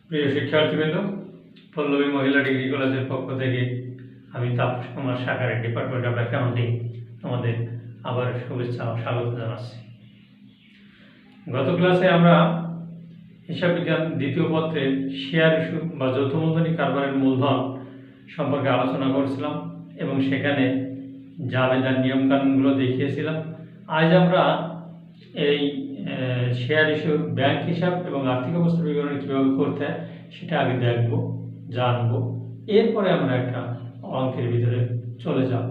প্রিয় শিক্ষার্থীবৃন্দ, পল্লবী মহিলা ডিগ্রি কলেজের পক্ষ থেকে আমি তাপস কুমার সাকারের ডিপার্টমেন্ট অফ অ্যাকাউন্টিং আমাদের আবার শুভেচ্ছা ও স্বাগত জানাচ্ছি। গত ক্লাসে আমরা হিসাব বিজ্ঞান দ্বিতীয় পত্রের শেয়ার ইস্যু বা যৌথ মূলধনী কারবারের মূলধন সম্পর্কে আলোচনা করছিলাম এবং সেখানে জাবেদার নিয়মকানুনগুলো দেখিয়েছিলাম। আজ আমরা এই শেয়ার ইস্যু ব্যাংক হিসাব এবং আর্থিক অবস্থার বিবরণী কীভাবে করতে হয় সেটা আগে দেখব, জানবো, এরপরে আমরা একটা অঙ্কের ভিতরে চলে যাব।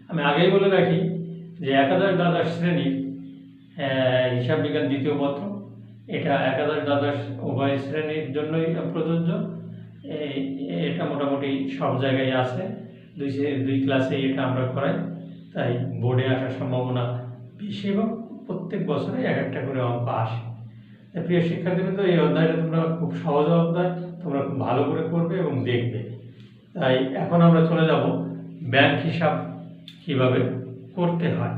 আমি আগেই বলে রাখি যে একাদশ দ্বাদশ শ্রেণীর হিসাব বিজ্ঞান দ্বিতীয় পত্র, এটা একাদশ দ্বাদশ উভয় শ্রেণীর জন্যই প্রযোজ্য। এটা মোটামুটি সব জায়গায় আছে, দুই ক্লাসে এটা আমরা করাই, তাই বোর্ডে আসার সম্ভাবনা বেশি এবং প্রত্যেক বছরে এক একটা করে অঙ্ক আসে। প্রিয় শিক্ষার্থীবৃন্দ, এই অধ্যায়টা তোমরা খুব সহজ অধ্যায়, তোমরা খুব ভালো করে করবে এবং দেখবে। তাই এখন আমরা চলে যাব ব্যাংক হিসাব কিভাবে করতে হয়।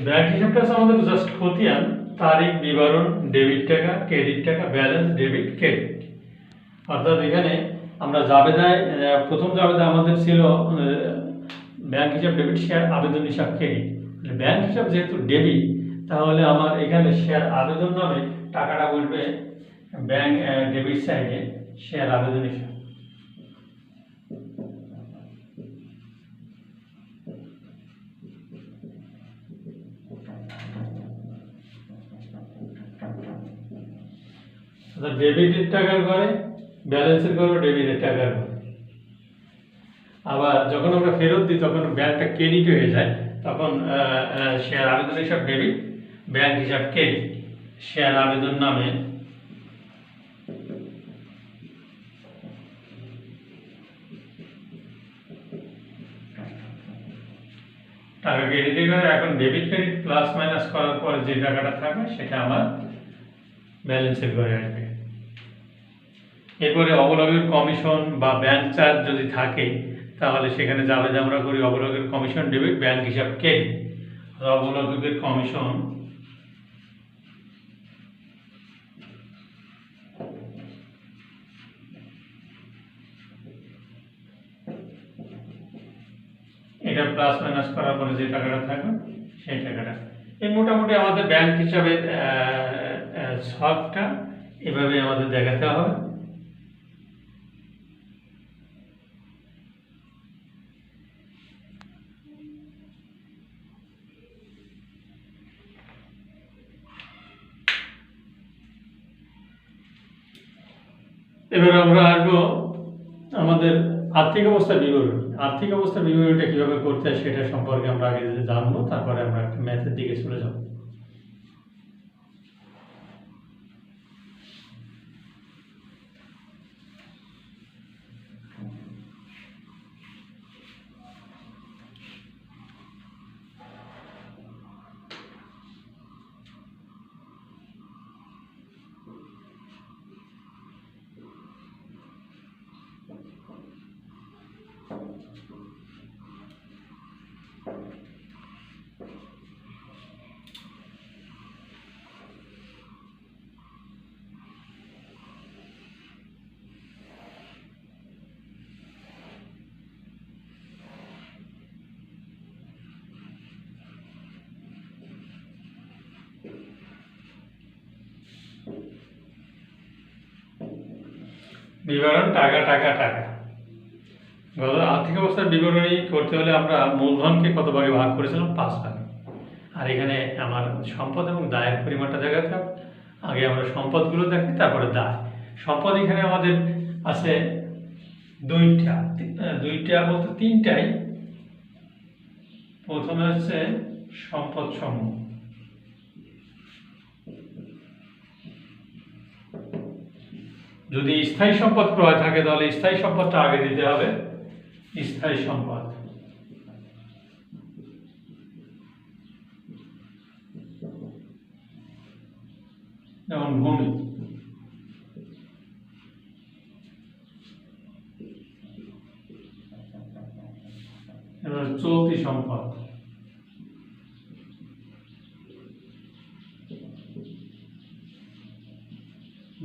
ব্যাংক হিসাবটা আছে আমাদের জাস্ট খতিয়ান, তারিখ, বিবরণ, ডেবিট টাকা, ক্রেডিট টাকা, ব্যালেন্স, ডেবিট, ক্রেডিট। অর্থাৎ এখানে আমরা জাবেদায় প্রথম জাবেদা আমাদের ছিল ব্যাংক হিসাব ডেবিট, শেয়ার, আবেদন হিসাব, ক্রেডিট। ব্যাংক হিসাব যেহেতু ডেবিট, তাহলে আমার এখানে শেয়ার আবেদন নামে টাকাটা বসবে ব্যাংক ডেবিট সাইডে, শেয়ার আবেদন হিসাব। ডেবিটের টাকার ঘরে, ব্যালেন্সের ঘরে, ডেবিটের টাকার ঘরে। আবার যখন আমরা ফেরত দিই তখন ব্যাংকটা ক্রেডিট হয়ে যায়, তখন শেয়ার আবেদন হিসাব ডেবিট, ব্যাংক হিসাব ক্রেডিট। শেয়ার আবেদন নামে টাকা ক্রেডিট করে, এখন ডেবিট ক্রেডিট প্লাস মাইনাস করার পর যে টাকাটা থাকবে সেটা আমার ব্যালেন্সের ঘরে আসবে। এরপরে অবলগের কমিশন বা ব্যাংক চার্জ যদি থাকে তাহলে সেখানে যাবে যে আমরা করি অবলগের কমিশন ডেবিট, ব্যাংক হিসাব ক্রেডিট। অবলগের কমিশন এটা প্লাস মাইনাস করার পরে যে টাকাটা থাকবে সেই টাকাটা। এই মোটামুটি আমাদের ব্যাংক হিসাবের সবটা এভাবে আমাদের দেখাতে হবে। এবার আমরা আসবো আমাদের আর্থিক অবস্থার বিবরণী। আর্থিক অবস্থার বিবরণীটা কিভাবে করতে হয় সেটা সম্পর্কে আমরা আগে জানবো, তারপরে আমরা একটা ম্যাথের দিকে চলে যাব। বিবরণ টাকা টাকা টাকা। আর্থিক অবস্থার বিবরণী করতে হলে আমরা মূলধনকে কত ভাগে ভাগ করেছিলাম? 5 ভাগে। আর এখানে আমার সম্পদ এবং দায়ের পরিমাণটা দেখাতে হবে। আগে আমরা সম্পদগুলো দেখি, তারপরে দায়। সম্পদ এখানে আমাদের আছে দুইটা বলতে তিনটাই। প্রথমে হচ্ছে সম্পদ সমূহ। যদি স্থায়ী সম্পদ ক্রয় থাকে তাহলে স্থায়ী সম্পদটা আগে দিতে হবে। স্থায়ী সম্পদ যেমন ভূমি, এবার চলতি সম্পদ,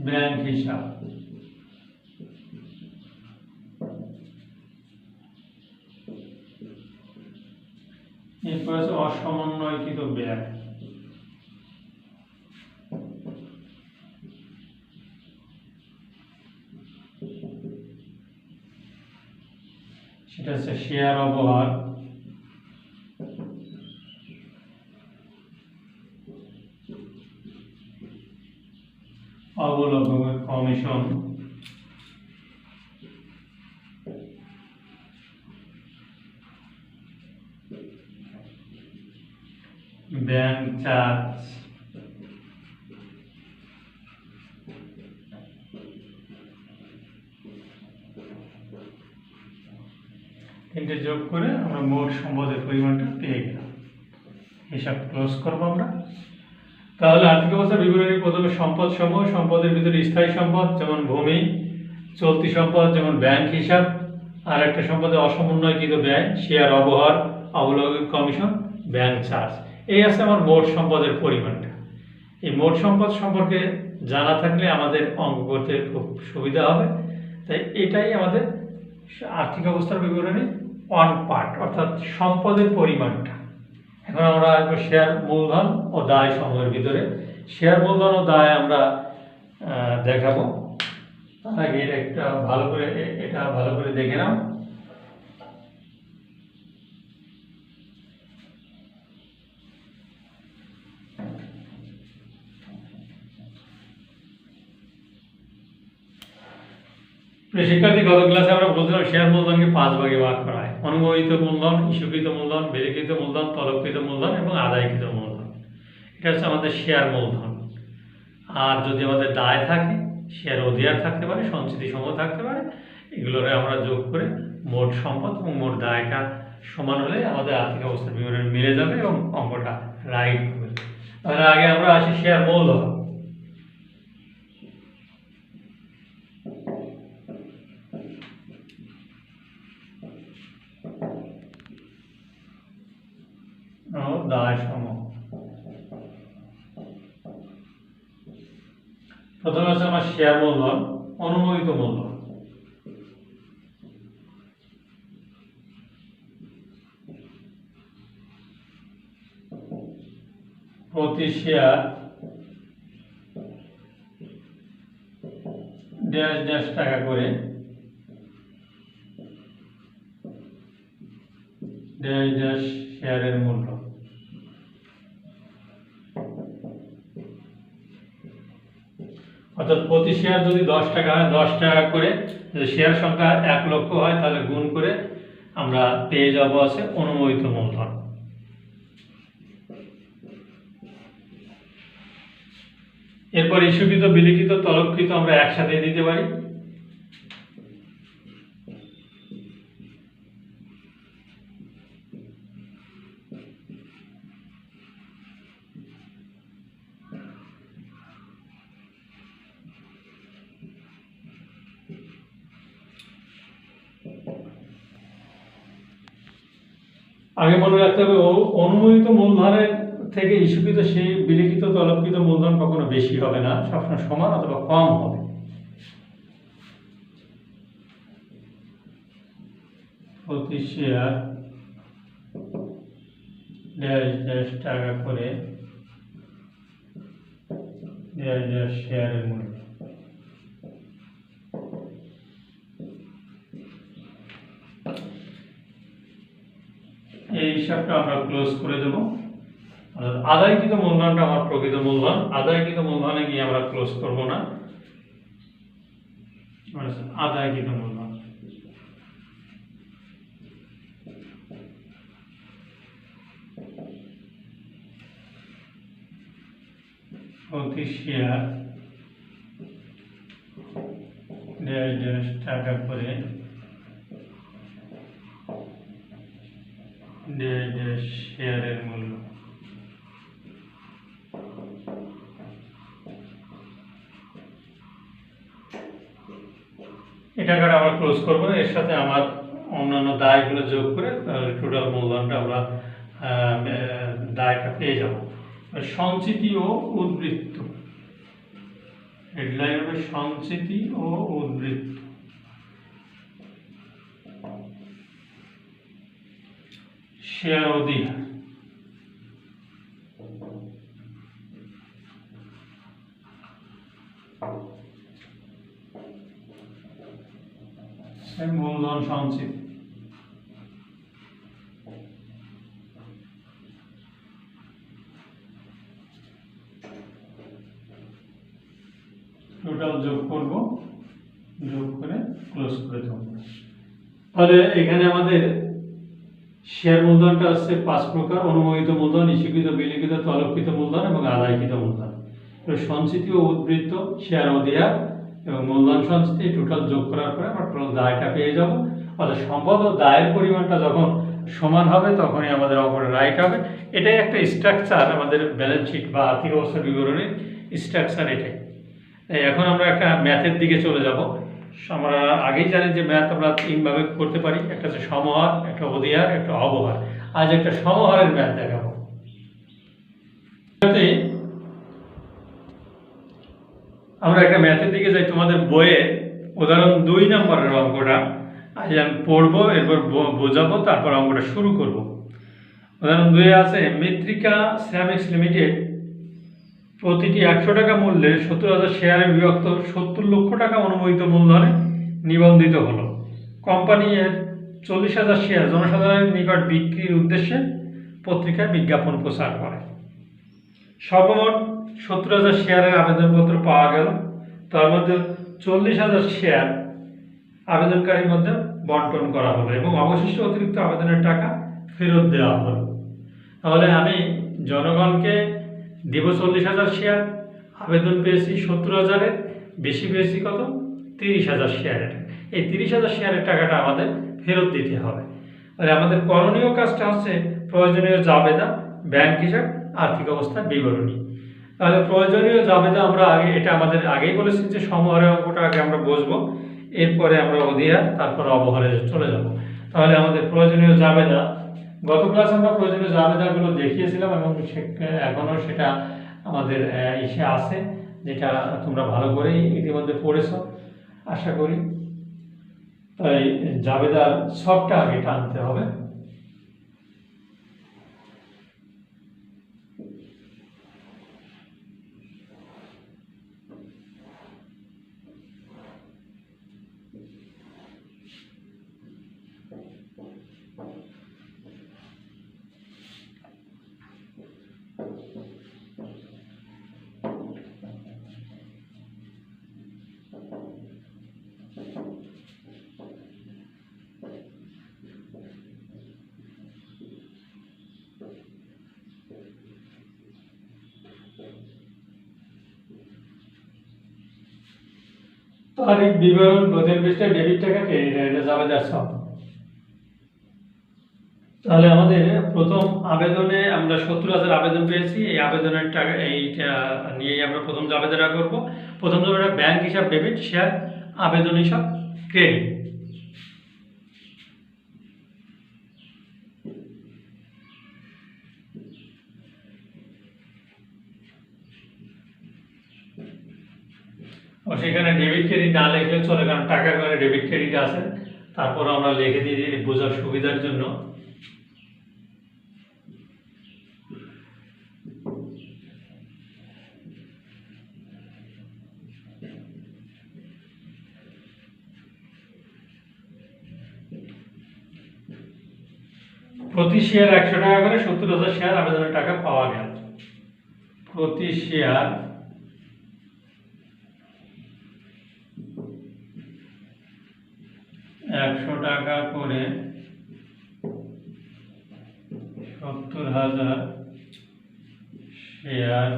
ব্যাংক হিসাব, এরপর আছে অসমন্বয়কৃত ব্যয়, সেটা হচ্ছে শেয়ার অবহার, অবলম্বন কমিশন, ব্যাংক চার্জ, তিনটে যোগ করে আমরা মোট সম্পদের পরিমাণটা পেয়ে গেলাম। হিসাব ক্লোজ করবো আমরা। তাহলে আর্থিক অবস্থার বিবরণী প্রথমে সম্পদ সমূহ, সম্পদের ভিতরে স্থায়ী সম্পদ যেমন ভূমি, চলতি সম্পদ যেমন ব্যাংক হিসাব, আর একটা সম্পদে অসমন্বয়কৃত ব্যয়, শেয়ার অবহার, অবলম্বন কমিশন, ব্যাংক চার্জ। এই আছে আমার মোট সম্পদের পরিমাণটা। এই মোট সম্পদ সম্পর্কে জানা থাকলে আমাদের অঙ্ক করতে খুব সুবিধা হবে। তাই এটাই আমাদের আর্থিক অবস্থার বিবরণী ওয়ান পার্ট, অর্থাৎ সম্পদের পরিমাণটা। এখন আমরা আসবো শেয়ার মূলধন ও দায় সমূহের ভিতরে। শেয়ার মূলধন ও দায় আমরা দেখাবো। তার আগে এটা ভালো করে দেখে নাও। শিক্ষার্থী, গত ক্লাসে আমরা বলছিলাম শেয়ার মূলধনকে 5 ভাগে ভাগ করা হয়: অনুমোদিত মূলধন, ইস্যুকৃত মূলধন, বিলিখিত মূলধন, তলবকৃত মূলধন এবং আদায়কৃত মূলধন। এটা হচ্ছে আমাদের শেয়ার মূলধন। আর যদি আমাদের দায় থাকে, শেয়ার অধিকার থাকতে পারে, সঞ্চিতি সমূহ থাকতে পারে, এগুলোরে আমরা যোগ করে মোট সম্পদ এবং মোট দায়টা সমান হলে আমাদের আর্থিক অবস্থার বিবরণ মিলে যাবে এবং অঙ্কটা রাইট হবে। তাহলে আগে আমরা আসি শেয়ার মূলধন। দায় সমূহ প্রথমে হচ্ছে আমার শেয়ার মূলধন, অনুমোদিত মূলধন। প্রতি শেয়ার ড্যাশ ড্যাশ টাকা করে ড্যাশ ড্যাশ শেয়ারের মূল্য। অর্থাৎ প্রতি শেয়ার যদি 10 টাকা হয়, 10 টাকা করে, যদি শেয়ার সংখ্যা 1 লক্ষ হয় তাহলে গুণ করে আমরা পেয়ে যাব আছে অনুমোদিত মূলধন। এরপর ইস্যুকৃত, বিলিখিত, তলবকৃত আমরা একসাথে দিতে পারি। আগে মনে রাখতে হবে অনুমোদিত মূলধনের থেকে ইস্যুকৃত সেই বিলিখিত তলবকৃত মূলধন কখনো বেশি হবে না, সবসময় সমান অথবা কম হবে। প্রতি শেয়ার ড্যাশ ড্যাশ টাকা করে ড্যাশ ড্যাশ শেয়ারের মূল্য। এই হিসাবটা আমরা ক্লোজ করে দেব। অর্থাৎ আদায়কৃত মূলধনটা আমার প্রকৃত মূলধন, আদায়কৃত মূলধনে গিয়ে আমরা ক্লোজ করব না, আদায়কৃত মূলধন। প্রতি শেয়ার টাকা করে শেয়ারের মূল্য। এই টাকাটা আমরা ক্লোজ করবো, এর সাথে আমার অন্যান্য দায়গুলো যোগ করে টোটাল মূলধনটা আমরা দায়টা পেয়ে যাব। সঞ্চিতি ও উদ্বৃত্ত, হেডলাইন হবে সঞ্চিতি ও উদ্বৃত্ত। শেয়ার অধিকার, মূলধন সঞ্চিতি। টোটাল যোগ করব, যোগ করে ক্লোজ করে দেব। তাহলে এখানে আমাদের শেয়ার মূলধনটা হচ্ছে 5 প্রকার: অনুমোদিত মূলধন, ইস্যুকৃত, বিলিখিত, তলবকৃত মূলধন এবং আদায়কৃত মূলধন। সঞ্চিতি ও উদ্বৃত্ত, শেয়ার অধিকার এবং মূলধন সঞ্চিতি টোটাল যোগ করার পরে আমরা টোটাল দায়টা পেয়ে যাব। অর্থাৎ সম্পদ ও দায়ের পরিমাণটা যখন সমান হবে তখনই আমাদের অঙ্কটা রাইট হবে। এটাই একটা স্ট্রাকচার আমাদের ব্যালেন্স শিট বা আর্থিক অবস্থার বিবরণীর স্ট্রাকচার এটাই। এখন আমরা একটা ম্যাথের দিকে চলে যাব। আমরা আগেই জানি যে ম্যাথ আমরা 3 ভাবে করতে পারি, একটা হচ্ছে সমহার, একটা অধিহার, একটা অবহার। আজ একটা সমহারের ম্যাথ দেখাবো। আমরা একটা ম্যাথের দিকে যাই। তোমাদের বইয়ে উদাহরণ 2 নম্বরের অঙ্কটা আজ আমি পড়বো, এরপর বোঝাবো, তারপর অঙ্কটা শুরু করব। উদাহরণ 2 আছে, মৃত্তিকা সিরামিক্স লিমিটেড প্রতিটি 100 টাকা মূল্যের 70,000 শেয়ারে বিভক্ত 70 লক্ষ টাকা অনুমোদিত মূলধনে নিবন্ধিত হলো। কোম্পানি এর 40,000 শেয়ার জনসাধারণের নিকট বিক্রির উদ্দেশ্যে পত্রিকায় বিজ্ঞাপন প্রচার করে। সর্বমোট 70,000 শেয়ারের আবেদনপত্র পাওয়া গেল। তার মধ্যে 40,000 শেয়ার আবেদনকারীর মধ্যে বন্টন করা হলো এবং অবশিষ্ট অতিরিক্ত আবেদনের টাকা ফেরত দেওয়া হলো। তাহলে আমি জনগণকে দেব 40,000 শেয়ার, আবেদন পেয়েছি 70,000-এর, বেশি পেয়েছি কত? 30,000 শেয়ারের। এই 30,000 শেয়ারের টাকাটা আমাদের ফেরত দিতে হবে। তাহলে আমাদের করণীয় কাজটা হচ্ছে প্রয়োজনীয় জাবেদা, ব্যাংক হিসাব, আর্থিক অবস্থার বিবরণী। তাহলে প্রয়োজনীয় জাবেদা আমরা এটা আমাদের আগেই বলেছি যে সমহারের অঙ্কটা আগে আমরা বসবো, এরপরে আমরা অধিহার, তারপর অবহারে চলে যাব। তাহলে আমাদের প্রয়োজনীয় জাবেদা, গত ক্লাসে আমরা প্রয়োজনীয় জাবেদাগুলো দেখিয়েছিলাম এবং এখনও সেটা আমাদের ইসে আছে, যেটা তোমরা ভালো করেই ইতিমধ্যে পড়েছ আশা করি। তাই জাবেদার সবটা আগে টানতে হবে। তারিখ বিবরণ, প্রথম পৃষ্ঠা ডেবিট টাকা, ক্রেডিট টাকা, এটা জাবেদার সব। তাহলে আমাদের প্রথম আবেদনে আমরা 70,000 আবেদন পেয়েছি। এই আবেদনের টাকা এইটা নিয়েই আমরা প্রথম জাবেদাটা করব। প্রথম জাবেদা ব্যাংক হিসাব ডেবিট, শেয়ার আবেদন হিসাব ক্রেডিট। সেখানে ডেবিট ক্রেডিট না লিখলে চলে, কারণ টাকার ঘরে ডেবিট ক্রেডিট আছে। তারপর আমরা লিখে দিয়ে বোঝার সুবিধার জন্য। প্রতি শেয়ার 100 টাকা করে 70,000 শেয়ার আবেদনের টাকা পাওয়া গেল। প্রতি শেয়ার 100 টাকা করে 70,000 শেয়ার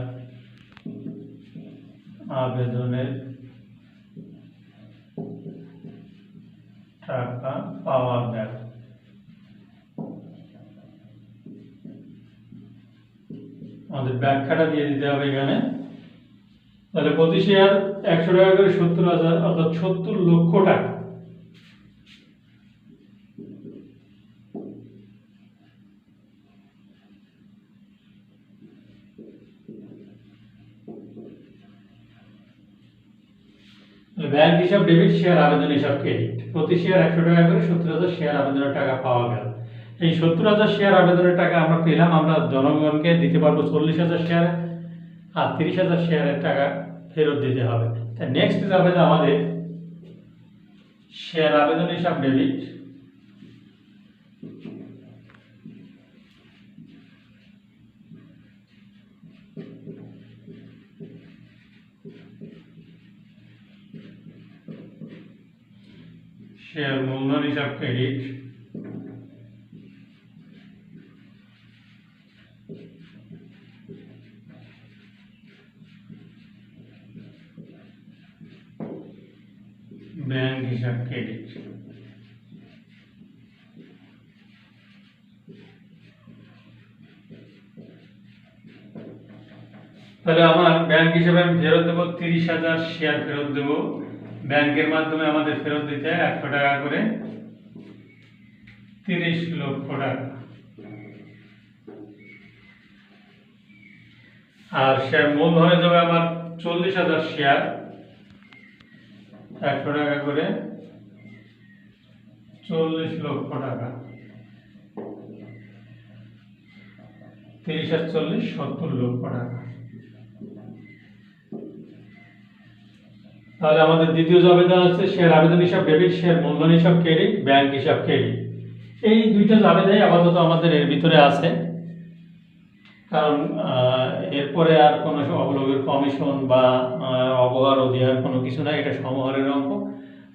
আবেদনের টাকা পাওয়া গেল। আমাদের ব্যাখ্যাটা দিয়ে দিতে হবে এখানে। তাহলে প্রতি শেয়ার 100 টাকা করে 70,000 অর্থাৎ 70 লক্ষ টাকা। ব্যাংক হিসাব ডেবিট, শেয়ার আবেদন হিসাব ক্রেডিট। প্রতি শেয়ার 100 টাকা করে 70,000 শেয়ার আবেদনের টাকা পাওয়া গেল। এই 70,000 শেয়ার আবেদনের টাকা আমরা পেলাম, আমরা জনগণকে দিতে পারবো 40,000 শেয়ার, আর 30,000 শেয়ারের টাকা ফেরত দিতে হবে। তা নেক্সট যাবে আমাদের শেয়ার আবেদন হিসাব ডেবিট। শেয়ার মূলধন হিসাব ক্রেডিট। ব্যাংক হিসাব ক্রেডিট। তাহলে আমার ব্যাংক হিসাবে আমি ফেরত দেবো 30,000 শেয়ার ফেরত দেবো। ব্যাংকের মাধ্যমে আমাদের ফেরত দিতে হয় 100 টাকা করে 30 লক্ষ টাকা। আর শেয়ার মূলধনে যাবে আমার 40,000 শেয়ার, 100 টাকা করে 40 লক্ষ টাকা। 30 আর 40 70 লক্ষ টাকা। তাহলে আমাদের দ্বিতীয় জাবেদা আছে শেয়ার আবেদন হিসাব ডেবিট, শেয়ার মূলধন হিসাব ক্রেডিট, ব্যাংক হিসাব ক্রেডিট। এই দুইটা জাবেদাই আপাতত আমাদের এর ভিতরে আছে, কারণ এরপরে আর কোনো অবলগের কমিশন বা অবহার অধিহার কোনো কিছু নাই, এটা সমহারের অঙ্ক।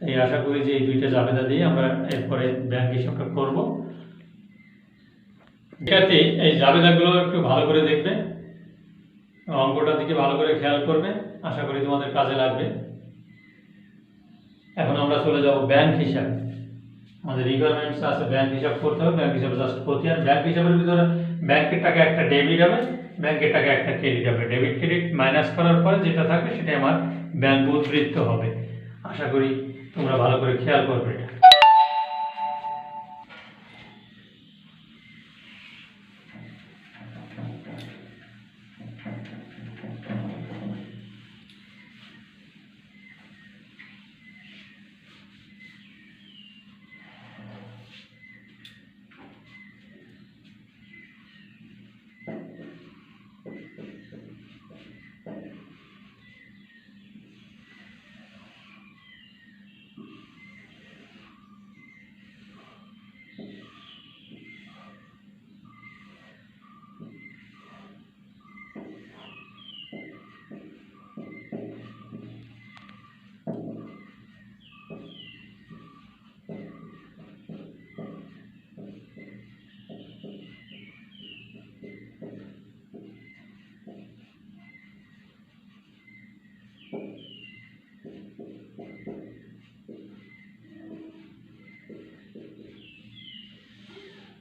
এই আশা করি যে এই দুইটা জাবেদা দিয়ে আমরা এরপরে ব্যাংক হিসাবটা করব। শিক্ষার্থী এই জাবেদাগুলো একটু ভালো করে দেখবে, অঙ্কটার দিকে ভালো করে খেয়াল করবে, আশা করি তোমাদের কাজে লাগবে। এখন আমরা চলে যাব ব্যাংক হিসাব। আমাদের রিকোয়ারমেন্টস আছে ব্যাংক হিসাব করতে হবে। ব্যাংক হিসাবে জাস্ট প্রতিহার। ব্যাংক হিসাবের ভিতরে ব্যাংকের টাকা একটা ডেবিট হবে, ব্যাংকের টাকা একটা ক্রেডিট হবে। ডেবিট ক্রেডিট মাইনাস করার পরে যেটা থাকবে সেটাই আমার ব্যাংক উদ্বৃত্ত হবে। আশা করি তোমরা ভালো করে খেয়াল করবে এটা।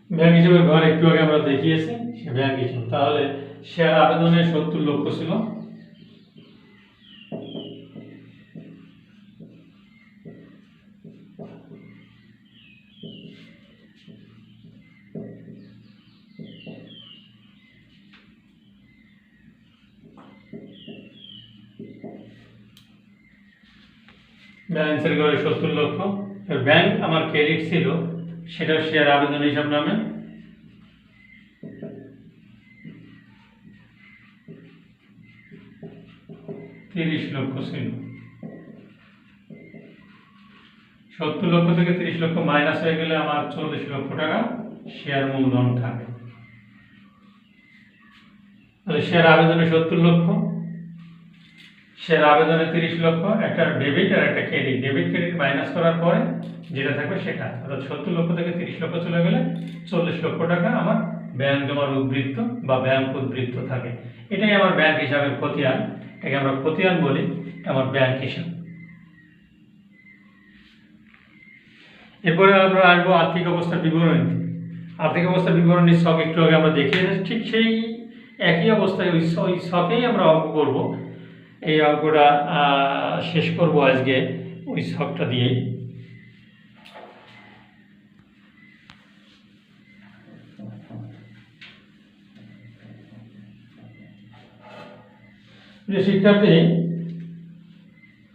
ব্যাংক হিসাবে ঘর একটু আগে আমরা দেখিয়েছি সে ব্যাংক হিসাব। তাহলে শেয়ার আবেদনে 70 লক্ষ ছিল, ব্যালেন্সের ঘরে 70 লক্ষ। ব্যাংক আমার ক্রেডিট ছিল, সেটা শেয়ার আবেদন হিসাব নামে। তিরিশ লক্ষ ছিল। 70 লক্ষ থেকে 30 লক্ষ মাইনাস হয়ে গেলে আমার 40 লক্ষ টাকা শেয়ার মূলধন থাকে। তাহলে শেয়ার আবেদনে 70 লক্ষ, শেয়ার আবেদনে 30 লক্ষ, একটা ডেবিট আর একটা ক্রেডিট। ডেবিট ক্রেডিট মাইনাস করার পরে যেটা থাকবে সেটা, অর্থাৎ 70 লক্ষ থেকে 30 লক্ষ চলে গেলে 40 লক্ষ টাকা আমার ব্যাংক জমার উদ্বৃত্ত বা ব্যাংক উদ্বৃত্ত থাকে। এটাই আমার ব্যাংক হিসাবের খতিয়ান, এটাকে আমরা খতিয়ান বলি, আমার ব্যাংক হিসাব। এরপরে আমরা আসবো আর্থিক অবস্থার বিবরণী। আর্থিক অবস্থার বিবরণী ছক একটু আগে আমরা দেখিয়ে, ঠিক সেই একই অবস্থায় ওই ছকেই আমরা অঙ্ক করব। এই অঙ্কটা শেষ করব আজকে ওই ছকটা দিয়েই। যে শিক্ষার্থী,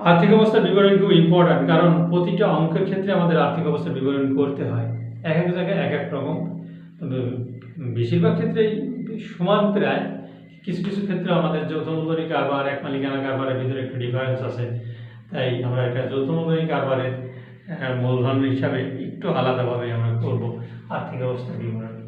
আর্থিক অবস্থার বিবরণী খুব ইম্পর্ট্যান্ট, কারণ প্রতিটা অঙ্কের ক্ষেত্রে আমাদের আর্থিক অবস্থার বিবরণী করতে হয়। এক এক জায়গায় এক এক রকম, বেশিরভাগ ক্ষেত্রেই সমান প্রায়। কিছু কিছু ক্ষেত্রে আমাদের যৌথ মূলধনী কারবার, এক মালিকানা কারবারের ভিতরে একটু ডিফারেন্স আছে, তাই আমরা একটা যৌথ মূলধনী কারবারের মূলধন হিসাবে একটু আলাদাভাবে আমরা করব আর্থিক অবস্থার বিবরণী।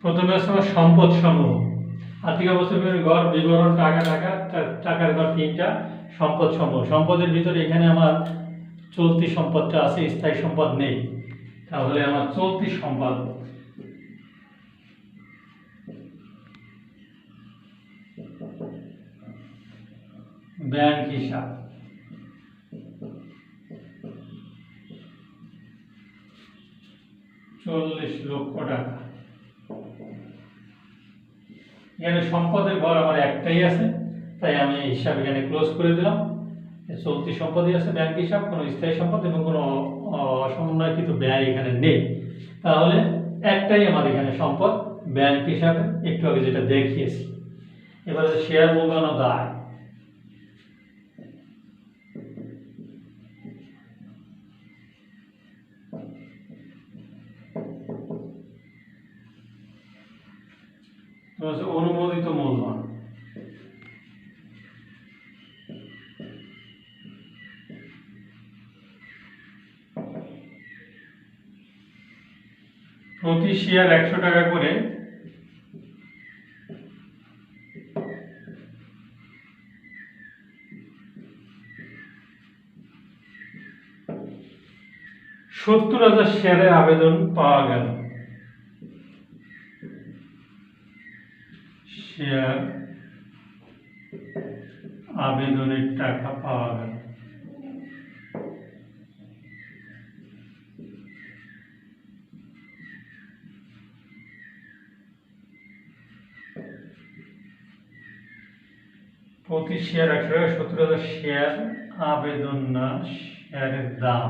প্রথমে আছে আমার সম্পদ সমূহ। আর্থিক অবস্থার বিবরণ টাকার ঘর 3টা, সম্পদ সমূহ। সম্পদের ভিতরে এখানে আমার চলতি সম্পদটা আছে, স্থায়ী সম্পদ নেই, তাহলে আমার চলতি সম্পদ ব্যাংক হিসাব। $40 লক্ষ। এখানে সম্পদের ঘর আমার একটাই আছে, তাই আমি হিসাব এখানে ক্লোজ করে দিলাম। চলতি সম্পদই আছে ব্যাংক হিসাব, কোনো স্থায়ী সম্পদ এবং কোনো অসমন্বয়কৃত ব্যয় এখানে নেই। তাহলে একটাই আমার এখানে সম্পদ ব্যাংক হিসাবে, একটু আগে যেটা দেখিয়েছি। এবারে শেয়ার মূলধন ও দায়। অনুমোদিত মূলধন। প্রতি শেয়ার 100 টাকা করে $70,000 শেয়ারের আবেদন পাওয়া গেল। শেয়ার আবেদনের টাকা পাওয়া গেল। প্রতি শেয়ার 100 টাকা, 70,000 শেয়ার আবেদন না, শেয়ারের দাম,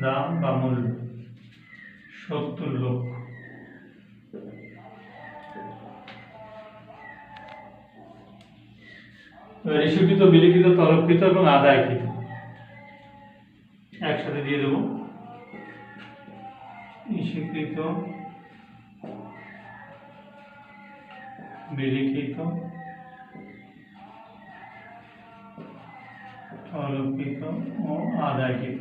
দাম বা মূল্য 70 লক্ষ। ইস্যুকৃত, বিলিখিত, তলবকৃত এবং আদায়কৃত একসাথে দিয়ে দেব। ইস্যুকৃত, বিলিখিত, তলবকৃত ও আদায়কৃত।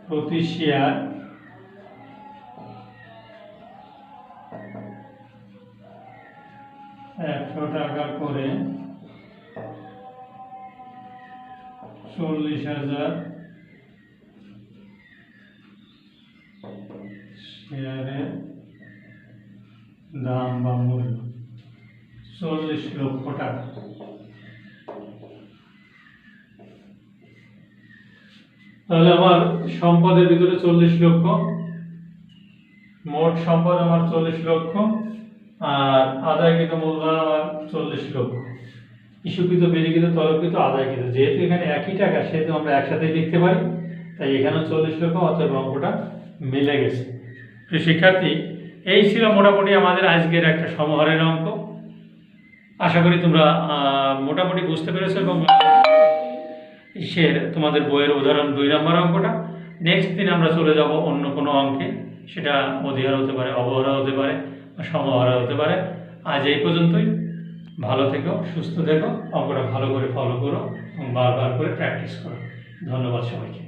প্রতি শেয়ার 100 টাকা করে 40,000 20,000 শেয়ারের দাম বা মূল্য 40 লক্ষ টাকা। তাহলে আমার সম্পদের ভিতরে 40 লক্ষ, মোট সম্পদ আমার 40 লক্ষ, আর আদায়কৃত মূলধন আমার 40 লক্ষ। ইস্যুকৃত, বিলিকৃত, তলবকৃত, আদায়কৃত, যেহেতু এখানে একই টাকা সেহেতু আমরা একসাথে লিখতে পারি, তাই এখানেও 40 লক্ষ, অতএব অঙ্কটা মিলে গেছে। প্রিয় শিক্ষার্থী, এই ছিল মোটামুটি আমাদের আজকের একটা সমহারের অঙ্ক। আশা করি তোমরা মোটামুটি বুঝতে পেরেছো এবং তোমাদের বইয়ের উদাহরণ 2 নম্বর অঙ্কটা। নেক্সট দিন আমরা চলে যাব অন্য কোনো অঙ্কে, সেটা অধিহার হতে পারে, অবহারা হতে পারে, বা সমহারা হতে পারে। আজ এই পর্যন্তই। ভালো থেকো, সুস্থ থেকো, অঙ্কটা ভালো করে ফলো করো এবং বারবার করে প্র্যাকটিস করো। ধন্যবাদ সবাইকে।